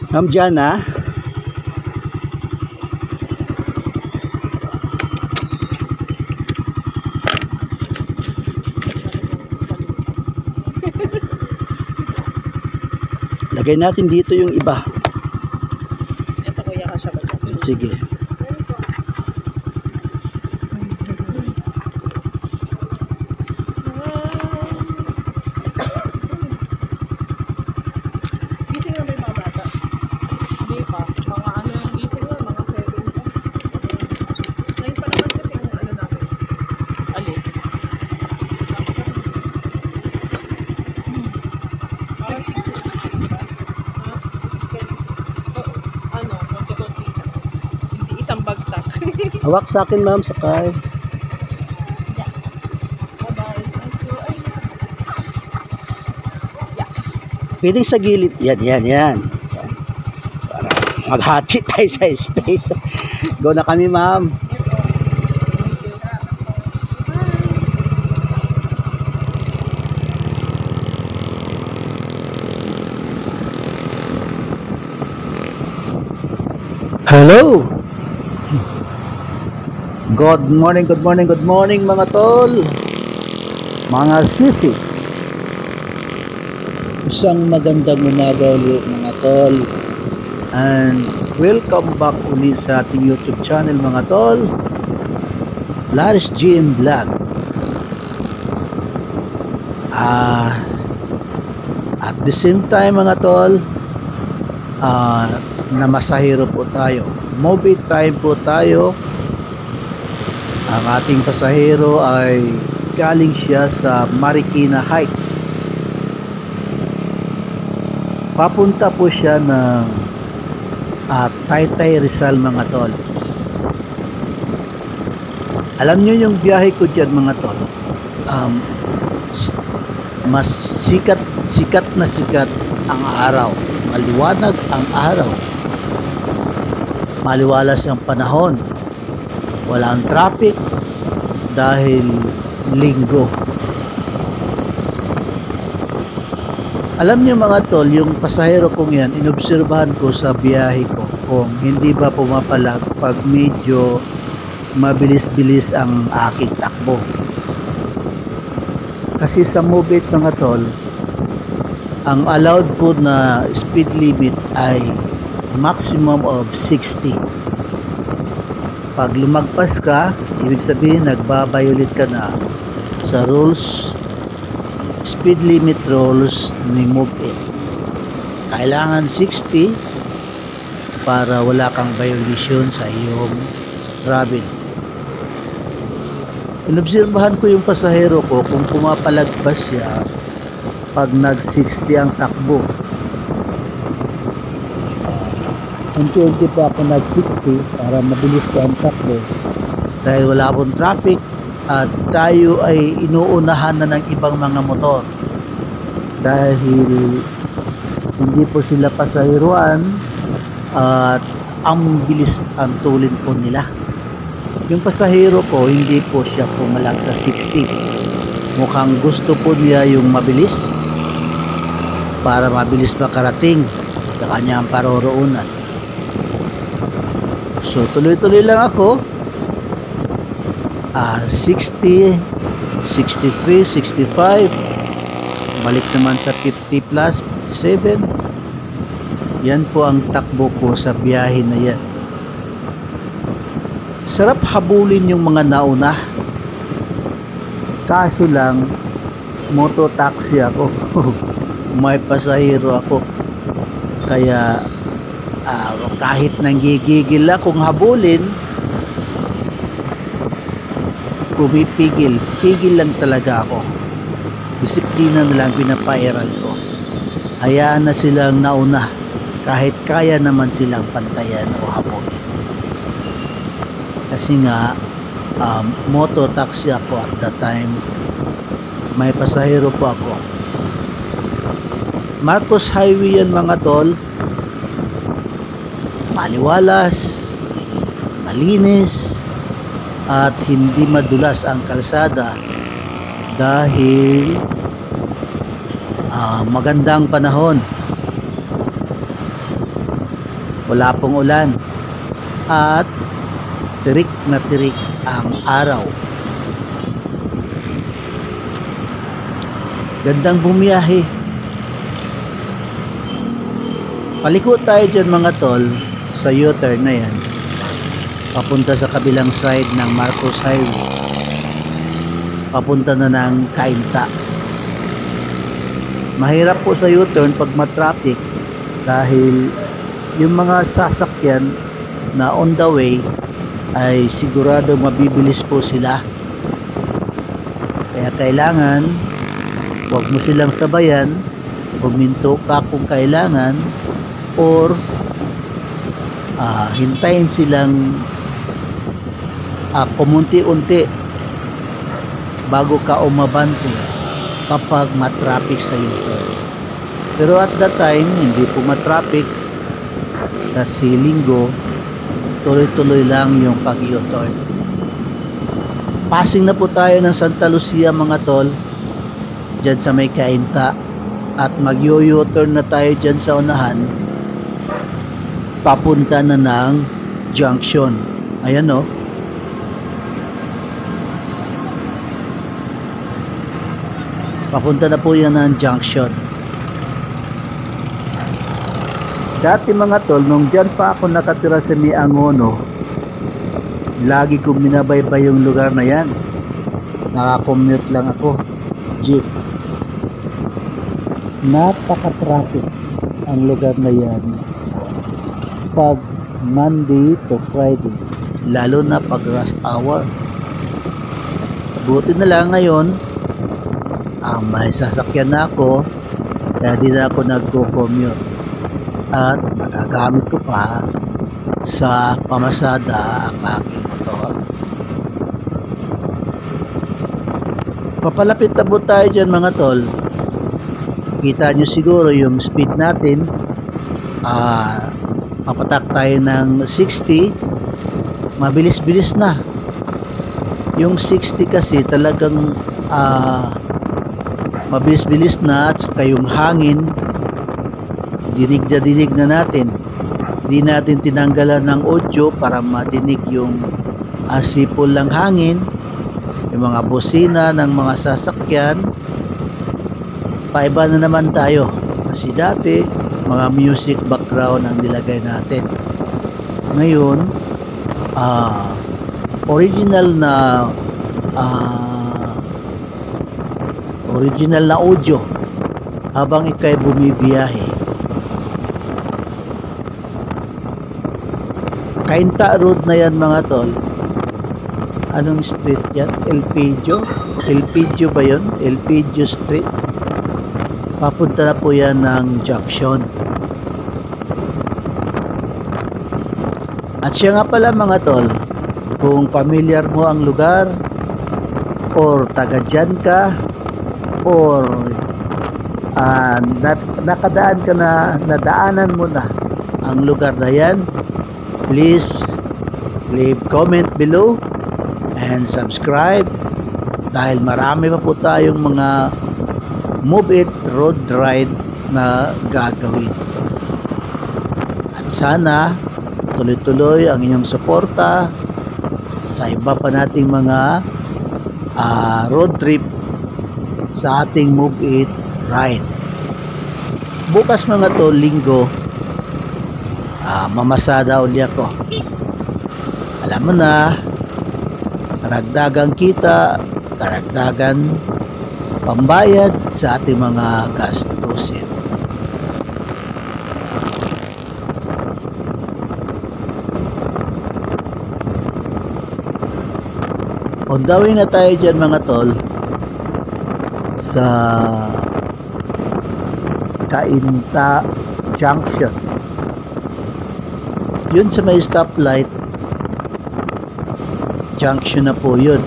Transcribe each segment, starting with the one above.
Dyan na. Lagay natin dito yung iba. Ito kuya ka siya ba? Sige. Gising na ba yung mga bata? Hindi pa. Mga ano yung gising na, mga 7 pa. Ngayon pa naman kasi yung ano namin. Alis. Parang ano, konti-konti lang. Hindi isang bagsak. Hawak sa akin, ma'am, sakay. Bye-bye. Thank you. Ay, Pwedeng sa gilid. Yan. Para maghati tayo sa space. Go na kami, ma'am. Hello. Good morning mga tol. Mga sisi. Isang magandang umaga ulit mga tol. And welcome back ulit sa ating YouTube channel mga tol. Laris GM Vlog. At the same time mga tol, namasahero po tayo. Movie time po tayo. Ang ating pasahero ay galing siya sa Marikina Heights. Papunta po siya ng Taytay Rizal mga tol. Alam nyo yung biyahe ko dyan mga tol, mas sikat ang araw, maliwanag ang araw, maliwalas ang panahon, walang traffic dahil linggo. Alam niyo mga tol, yung pasahero kong yan, inobserbahan ko sa biyahe ko kung hindi ba pumapalag pag medyo mabilis-bilis ang aking takbo. Kasi sa Mobit mga tol, ang allowed po na speed limit ay maximum of 60. Pag lumagpas ka, ibig sabihin nagbabayulit ka na sa rules, speed limit rules ni Mobit. Kailangan 60 para wala kang violation sa iyong travel. Inobserbahan ko yung pasahero ko kung pumapalagpas siya pag nag-60 ang takbo. Unti-unti pa ako nag-60 para mabilis ko ang takbo. Dahil wala akong traffic at tayo ay inuunahan na ng ibang mga motor. Dahil hindi po sila pasaheroan at ang bilis ang tulin po nila. Yung pasahero ko, hindi po siya pumalag sa 60. Mukhang gusto po niya yung mabilis para mabilis makarating sa kanyang paroroonan. So tuloy-tuloy lang ako. 60, 63, 65. Balik naman sa 50 plus, 57. Yan po ang takbo ko sa biyahe na yan. Sarap habulin yung mga nauna. Kaso lang, mototaxi ako. May pasahero ako. Kaya kahit nanggigigil akong habulin, pumipigil. Pigil lang talaga ako. Disiplina na lang pinapairal ko. Hayaan na silang nauna. Kahit kaya naman silang pantayan o habulin. Kasi nga mototaxi ako at that time, may pasahero po ako. Marcos Highway yan mga tol. Maliwalas, malinis, at hindi madulas ang kalsada dahil magandang panahon. Wala pong ulan. At tirik na tirik ang araw. Gandang bumiyahe. Paliko tayo dyan mga tol sa U-turn na yan. Papunta sa kabilang side ng Marcos Highway. Papunta na ng Cainta. Mahirap po sa U-turn pag matraffic dahil yung mga sasakyan na on the way ay sigurado mabibilis po sila. Kaya kailangan huwag mo silang sabayan, huminto ka kung kailangan, or hintayin silang kumunti-unti bago ka umabante kapag matraffic sa U-turn. Pero at that time, hindi po matraffic kasi linggo, tuloy-tuloy lang yung pag-U-turn. Passing na po tayo ng Santa Lucia mga tol, dyan sa may Cainta, at mag-U-turn na tayo dyan sa unahan, papunta na ng junction. Ayan o. Papunta na po yan ng junction. Dati mga tol, nung dyan pa ako nakatira sa Miangono, lagi kong binabaybay yung lugar na yan. Nakakommute lang ako, jeep. Napaka-traffic ang lugar na yan pag Monday to Friday, lalo na pag rush hour. Buti na lang ngayon, may sasakyan na ako, kaya di na ako nagko-commute. At magagamit ko pa sa pamasada ang aking motor. Papalapit na po tayo dyan mga tol. Kita nyo siguro yung speed natin. Papatak tayo ng 60. Mabilis-bilis na. Yung 60 kasi talagang mabilis-bilis na, at saka yung hangin dinig na natin. Di natin tinanggalan ng audio para madinig yung sipol ng hangin, yung mga bosina ng mga sasakyan. Paiba na naman tayo kasi dati mga music background ang nilagay natin. Ngayon original na audio habang ikay bumibiyahe. Cainta Road na yan mga tol. Anong street yan? Elpidio ba yun? Elpidio Street. Papunta na po yan ng junction. At siya nga pala mga tol, kung familiar mo ang lugar, or taga dyan ka, or nakadaan ka na, nadaanan mo na ang lugar na yan, please leave comment below and subscribe dahil marami pa po tayong mga Move It road ride na gagawin. At sana tuloy-tuloy ang inyong suporta sa iba pa nating mga road trip sa ating Move It ride. Bukas mga to, linggo, mamasada uli ako. Alam mo na, karagdagang kita, karagdagan pambayad sa ating mga gastusin. On the way na tayo dyan mga tol sa Cainta Junction. Yun sa may stoplight junction na po yun.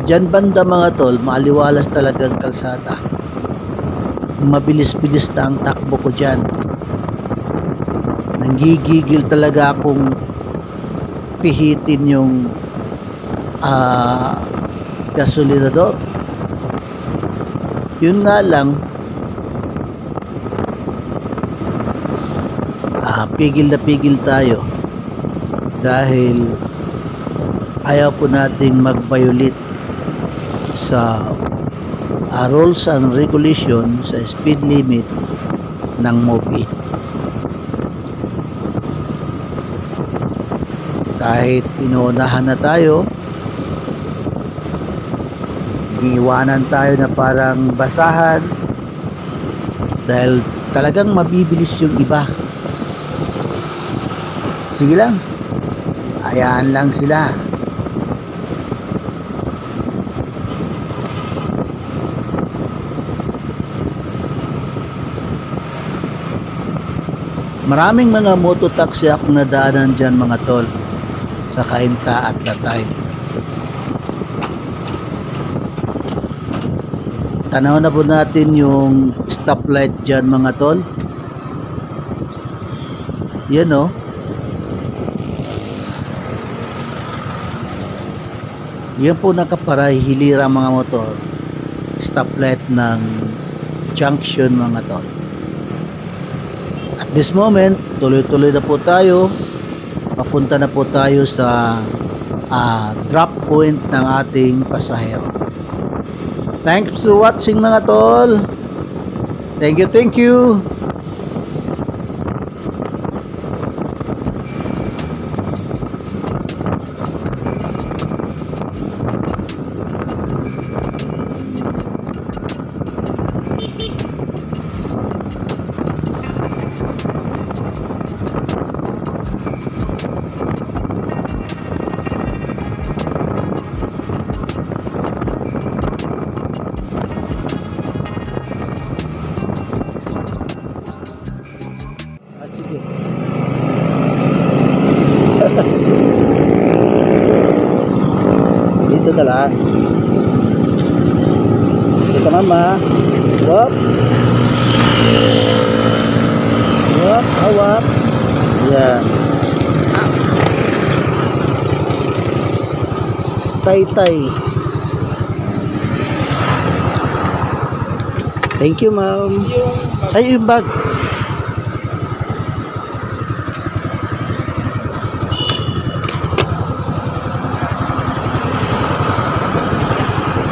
Diyan banda mga tol, maaliwalas talagang kalsada. Mabilis-bilis na ang takbo ko dyan. Nanggigigil talaga akong pihitin yung gasolinador. Yun nga lang, pigil na pigil tayo dahil ayaw po nating mag-violate sa rules and regulation sa speed limit ng MOPE. Kahit inuunahan na tayo, iiwanan tayo na parang basahan dahil talagang mabibilis yung iba. Sige lang, hayaan lang sila. Maraming mga mototaxi akong nadaanan dyan mga tol sa Cainta at that time. Tanaw na po natin yung stoplight dyan mga tol. Yan o. Yan po nakaparay hilira mga motor. Stoplight ng junction mga tol. At this moment, tuloy-tuloy na po tayo. Papunta na po tayo sa drop point ng ating pasahero. Thanks for watching mga tol. Thank you, thank you. Sige. Dito na lang. Dito mama. Wop. Wop, hawap. Yan. Tay-tay. Thank you, ma'am. Ay, yung bag.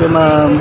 Thank you, ma'am.